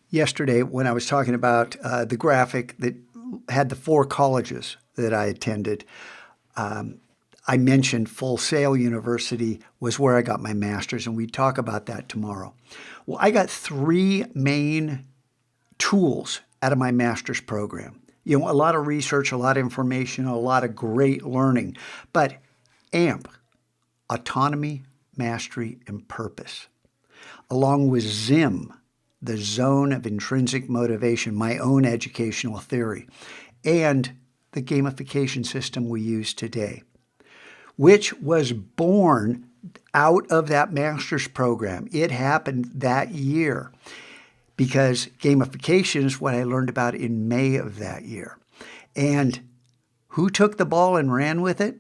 yesterday when I was talking about the graphic that had the 4 colleges that I attended. I mentioned Full Sail University was where I got my master's, and we talk about that tomorrow. Well, I got 3 main tools out of my master's program. You know, a lot of research, a lot of information, a lot of great learning. But AMP, autonomy, mastery, and purpose, along with ZIM, the zone of intrinsic motivation, my own educational theory, and the gamification system we use today, which was born out of that master's program. It happened that year because gamification is what I learned about in May of that year. And who took the ball and ran with it?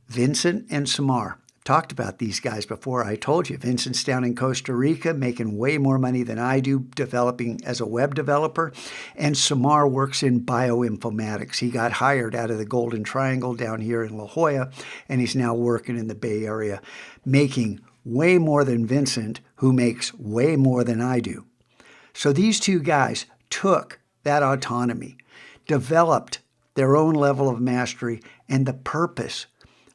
Vincent and Samar. Talked about these guys before. I told you, Vincent's down in Costa Rica making way more money than I do developing as a web developer. And Samar works in bioinformatics. He got hired out of the Golden Triangle down here in La Jolla, and he's now working in the Bay Area, making way more than Vincent, who makes way more than I do. So these 2 guys took that autonomy, developed their own level of mastery, and the purpose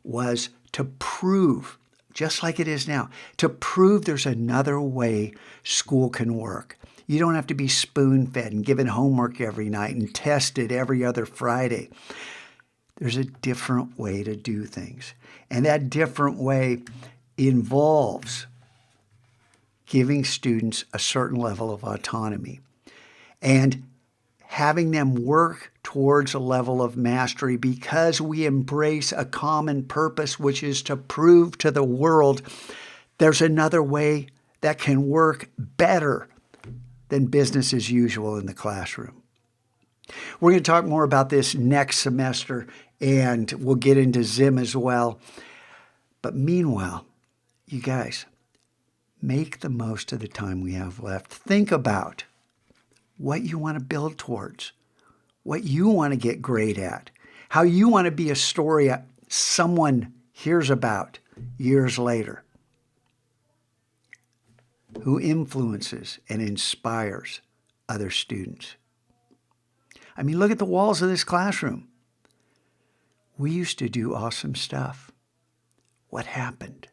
was to prove, just like it is now, to prove there's another way school can work. You don't have to be spoon-fed and given homework every night and tested every other Friday. There's a different way to do things. And that different way involves giving students a certain level of autonomy and having them work towards a level of mastery because we embrace a common purpose, which is to prove to the world there's another way that can work better than business as usual in the classroom. We're going to talk more about this next semester, and we'll get into ZIM as well. But meanwhile, you guys, make the most of the time we have left. Think about what you want to build towards, what you want to get great at, how you want to be a story someone hears about years later, who influences and inspires other students. I mean, look at the walls of this classroom. We used to do awesome stuff. What happened?